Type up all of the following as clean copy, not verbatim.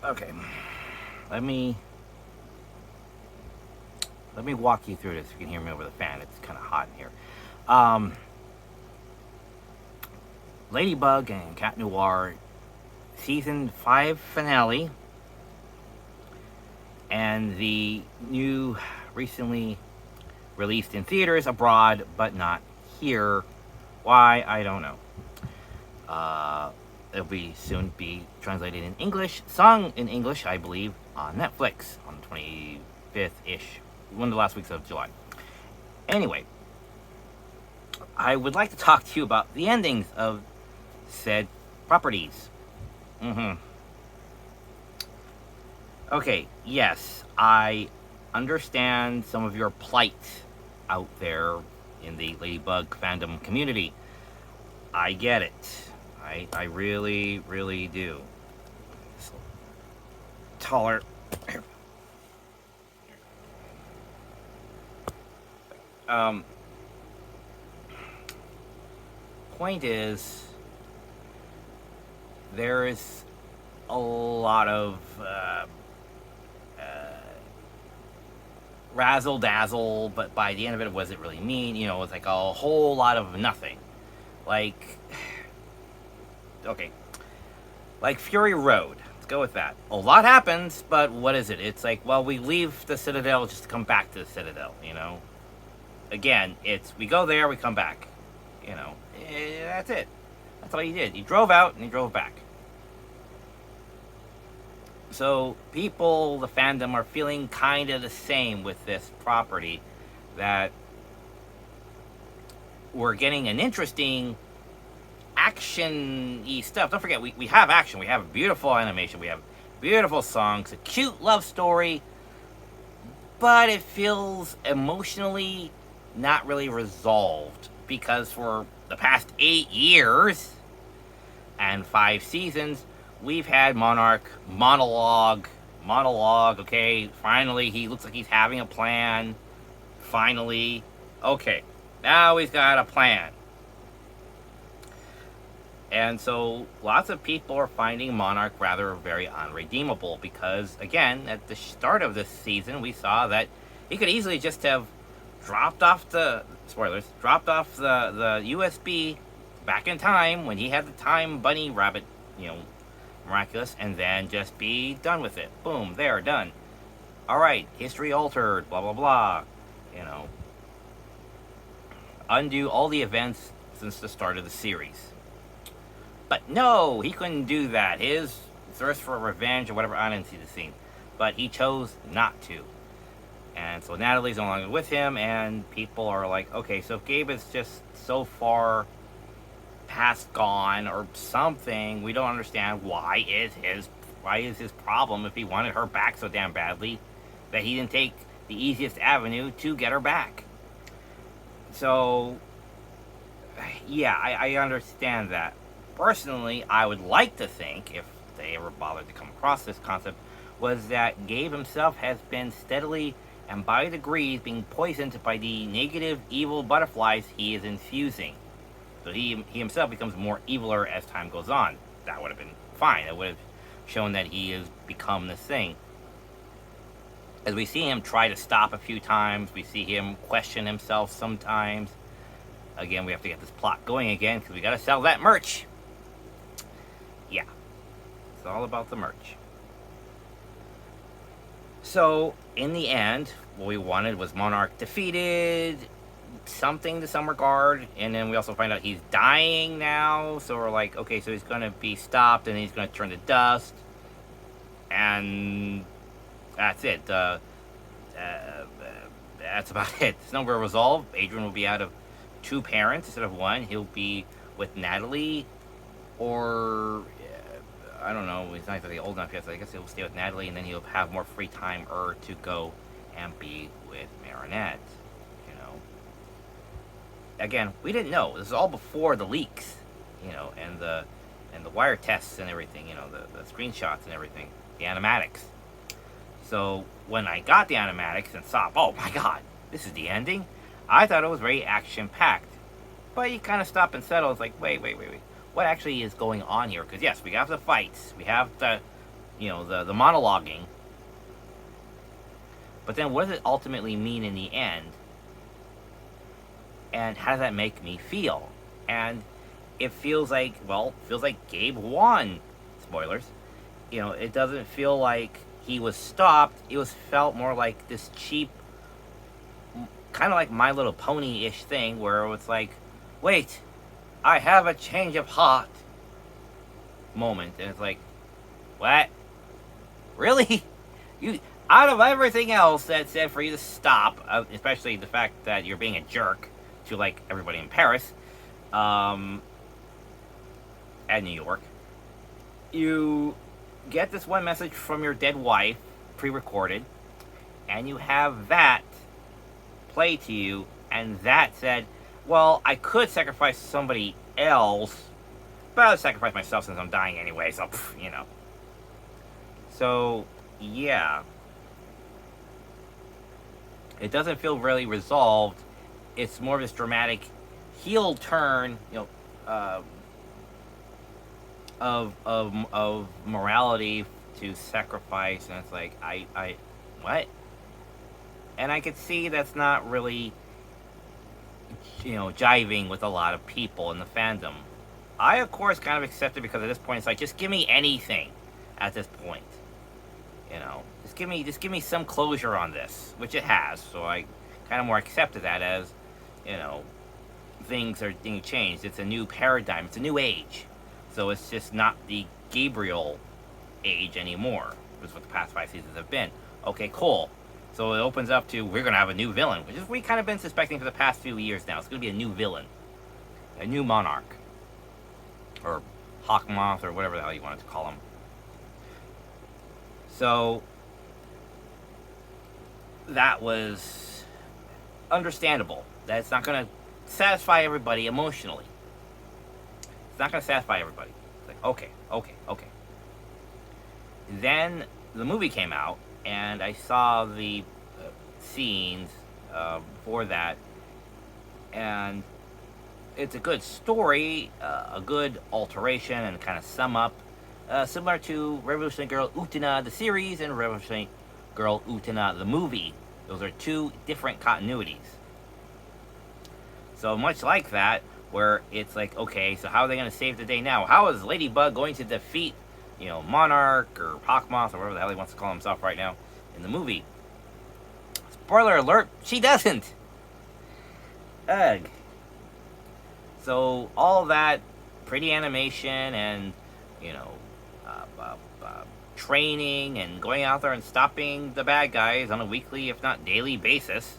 Okay, let me walk you through this. You can hear me over the fan. It's kind of hot in here. Um, Ladybug and Cat Noir season 5 finale, and the new, recently released in theaters abroad, but not here. Why, I don't know. It'll be soon be translated in English, sung in English, I believe, on Netflix on the 25th-ish, one of the last weeks of July. Anyway, I would like to talk to you about the endings of said properties. Okay, yes, I understand some of your plight out there in the Ladybug fandom community. I get it. I really, really do. Taller. Um, Point is, there is a lot of razzle dazzle, but by the end of it, what does it really mean? You know, it's like a whole lot of nothing. Like, okay, like Fury Road. Let's go with that. A lot happens, but what is it? It's like, well, we leave the Citadel just to come back to the Citadel, you know? Again, it's, we go there, we come back. You know, that's it. That's all he did. He drove out and he drove back. So people, the fandom, are feeling kind of the same with this property, that we're getting an interesting action-y stuff. Don't forget, we have action. We have beautiful animation. We have beautiful songs, a cute love story, but it feels emotionally not really resolved, because for the past 8 years and 5 seasons, we've had Monarch monologue, okay, finally, he looks like he's having a plan, finally, okay, now he's got a plan. And so, lots of people are finding Monarch rather very unredeemable, because, again, at the start of this season, we saw that he could easily just have dropped off the, spoilers, dropped off the USB back in time, when he had the time bunny rabbit, you know, miraculous, and then just be done with it. Boom, there, done. Alright, history altered, blah, blah, blah. You know, undo all the events since the start of the series. But no, he couldn't do that. His thirst for revenge or whatever, I didn't see the scene. But he chose not to. And so Natalie's no longer with him, and people are like, okay, so if Gabe is just so far past gone or something, we don't understand why is his problem, if he wanted her back so damn badly, that he didn't take the easiest avenue to get her back. So, yeah, I understand that. Personally, I would like to think, if they ever bothered to come across this concept, was that Gabe himself has been steadily and by degrees being poisoned by the negative, evil butterflies he is infusing. So he himself becomes more eviler as time goes on. That would have been fine. It would have shown that he has become this thing. As we see him try to stop a few times, we see him question himself sometimes. Again, we have to get this plot going again, because we got to sell that merch. Yeah, it's all about the merch. So, in the end, what we wanted was Monarch defeated, something to some regard, and then we also find out he's dying now, so we're like, okay, so he's going to be stopped, and he's going to turn to dust, and that's it. That's about it. It's not going to resolve. Adrian will be out of 2 parents instead of 1. He'll be with Natalie, or I don't know, he's not exactly old enough yet, so I guess he'll stay with Natalie, and then he'll have more free time to go and be with Marinette, you know. Again, we didn't know. This is all before the leaks, you know, and the wire tests and everything, you know, the screenshots and everything, the animatics. So, when I got the animatics and saw, oh my god, this is the ending, I thought it was very action-packed. But you kind of stop and settle. It's like, wait. What actually is going on here? Because yes, we have the fights. We have the the monologuing. But then what does it ultimately mean in the end? And how does that make me feel? And it feels like Gabe won. Spoilers. It doesn't feel like he was stopped. It felt more like this cheap, kind of like My Little Pony-ish thing, where it's like, wait, I have a change of heart moment. And it's like, what? Really? You, out of everything else that said for you to stop, especially the fact that you're being a jerk to, like, everybody in Paris, and New York, you get this one message from your dead wife, pre-recorded, and you have that play to you, and that said, well, I could sacrifice somebody else, but I'll sacrifice myself since I'm dying anyway, so, So, yeah. It doesn't feel really resolved. It's more of this dramatic heel turn, of morality to sacrifice, and it's like, what? And I could see that's not really, jiving with a lot of people in the fandom. I, of course, kind of accept it because at this point, it's like, just give me anything at this point. Just give me some closure on this, which it has. So I kind of more accepted that as, things are being changed. It's a new paradigm. It's a new age. So it's just not the Gabriel age anymore, which is what the past 5 seasons have been. Okay, cool. So it opens up to, we're going to have a new villain, which is we kind of been suspecting for the past few years now. It's going to be a new villain. A new monarch. Or Hawkmoth, or whatever the hell you wanted to call him. So that was understandable. That it's not going to satisfy everybody emotionally. It's not going to satisfy everybody. It's like, okay. Then the movie came out, and I saw the scenes for that, and it's a good story, a good alteration, and kind of sum up, similar to Revolutionary Girl Utena, the series, and Revolutionary Girl Utena, the movie. Those are two different continuities. So much like that, where it's like, okay, so how are they going to save the day now? How is Ladybug going to defeat, Monarch or Hawkmoth or whatever the hell he wants to call himself right now in the movie? Spoiler alert, she doesn't. Ugh. So all that pretty animation and, training and going out there and stopping the bad guys on a weekly, if not daily basis,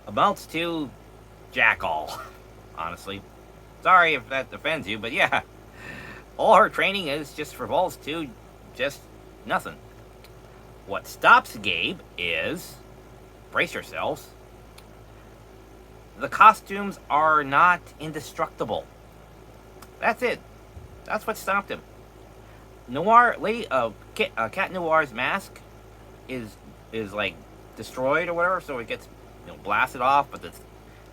amounts to jack all, honestly. Sorry if that offends you, but yeah. All her training is just revolves to just nothing. What stops Gabe is, brace yourselves, the costumes are not indestructible. That's it. That's what stopped him. Cat Noir's mask is like destroyed or whatever, so it gets blasted off, but the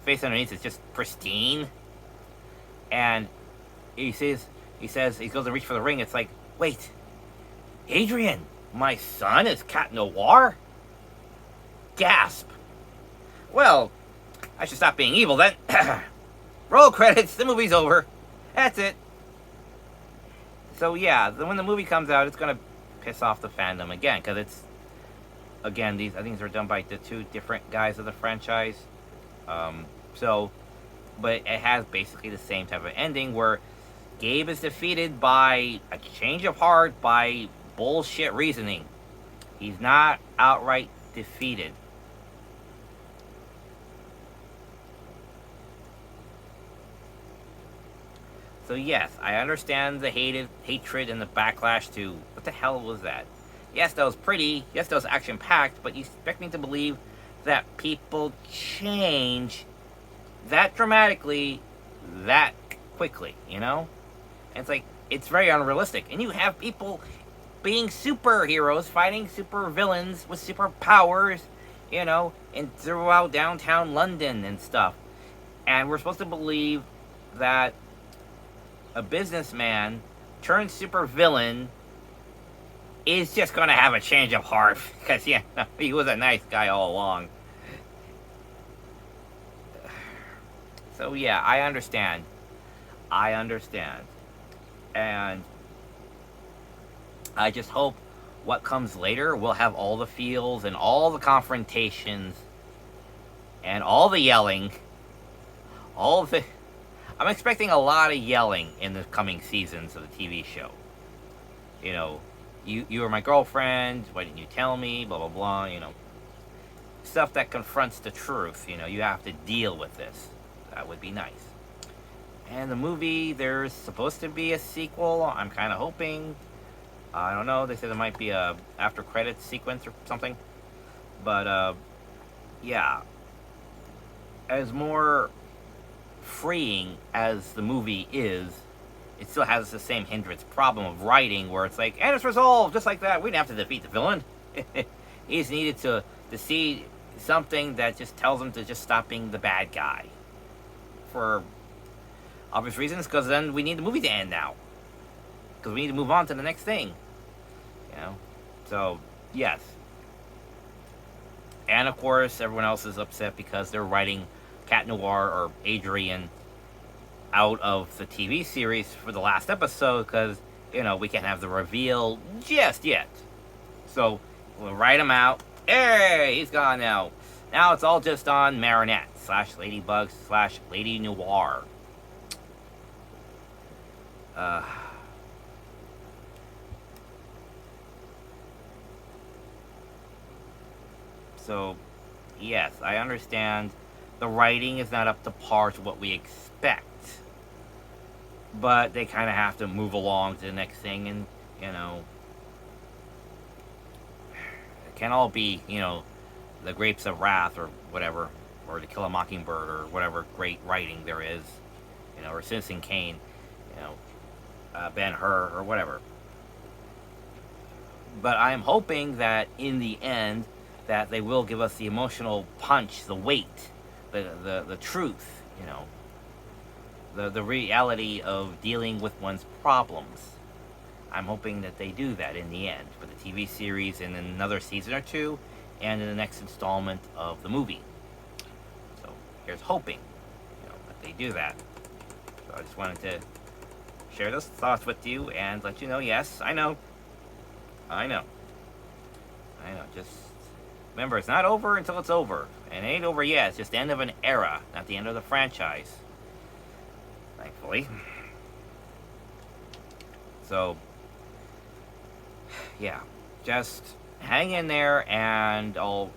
face underneath is just pristine. And he says he goes to reach for the ring. It's like, wait, Adrian, my son is Cat Noir? Gasp. Well, I should stop being evil then. Roll credits. The movie's over. That's it. So yeah, when the movie comes out, it's gonna piss off the fandom again, because it's, again, I think these are done by the two different guys of the franchise. But it has basically the same type of ending where Gabe is defeated by a change of heart, by bullshit reasoning. He's not outright defeated. So yes, I understand the hatred and the backlash to, what the hell was that? Yes, that was pretty. Yes, that was action-packed, but you expect me to believe that people change that dramatically, that quickly, And it's like, it's very unrealistic. And you have people being superheroes, fighting super villains with superpowers, and throughout downtown London and stuff. And we're supposed to believe that a businessman turned super villain is just going to have a change of heart because, yeah, he was a nice guy all along. So, yeah, I understand. I understand. And I just hope what comes later will have all the feels and all the confrontations and all the yelling. All the. I'm expecting a lot of yelling in the coming seasons of the TV show. You know, you were my girlfriend. Why didn't you tell me? Blah, blah, blah. You know, stuff that confronts the truth. You know, you have to deal with this. That would be nice. And the movie, there's supposed to be a sequel. I'm kind of hoping. I don't know. They said there might be a after credits sequence or something. But, yeah. As more freeing as the movie is, it still has the same hindrance problem of writing where it's like, and it's resolved just like that. We didn't have to defeat the villain. He just needed to see something that just tells him to just stop being the bad guy. For obvious reasons, because then we need the movie to end now. Because we need to move on to the next thing. You know? So, yes. And of course, everyone else is upset because they're writing Cat Noir or Adrian out of the TV series for the last episode because, you know, we can't have the reveal just yet. So, we'll write him out. Hey, he's gone now. Now it's all just on Marinette / Ladybug / Lady Noir. So, yes, I understand the writing is not up to par to what we expect. But they kind of have to move along to the next thing and, you know, it can't all be, you know, the Grapes of Wrath or whatever, or To Kill a Mockingbird or whatever great writing there is, you know, or Citizen Kane, you know, Ben-Hur or whatever. But I'm hoping that in the end that they will give us the emotional punch, the weight, the truth, you know, the reality of dealing with one's problems. I'm hoping that they do that in the end for the TV series in another season or two and in the next installment of the movie. So here's hoping, you know, that they do that. So I just wanted to share those thoughts with you and let you know, yes, I know. Just remember, it's not over until it's over. And it ain't over yet. It's just the end of an era, not the end of the franchise. Thankfully. So, yeah. Just hang in there and I'll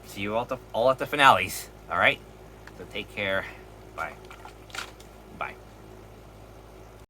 see you all at the finales. Alright? So take care. Bye. Bye.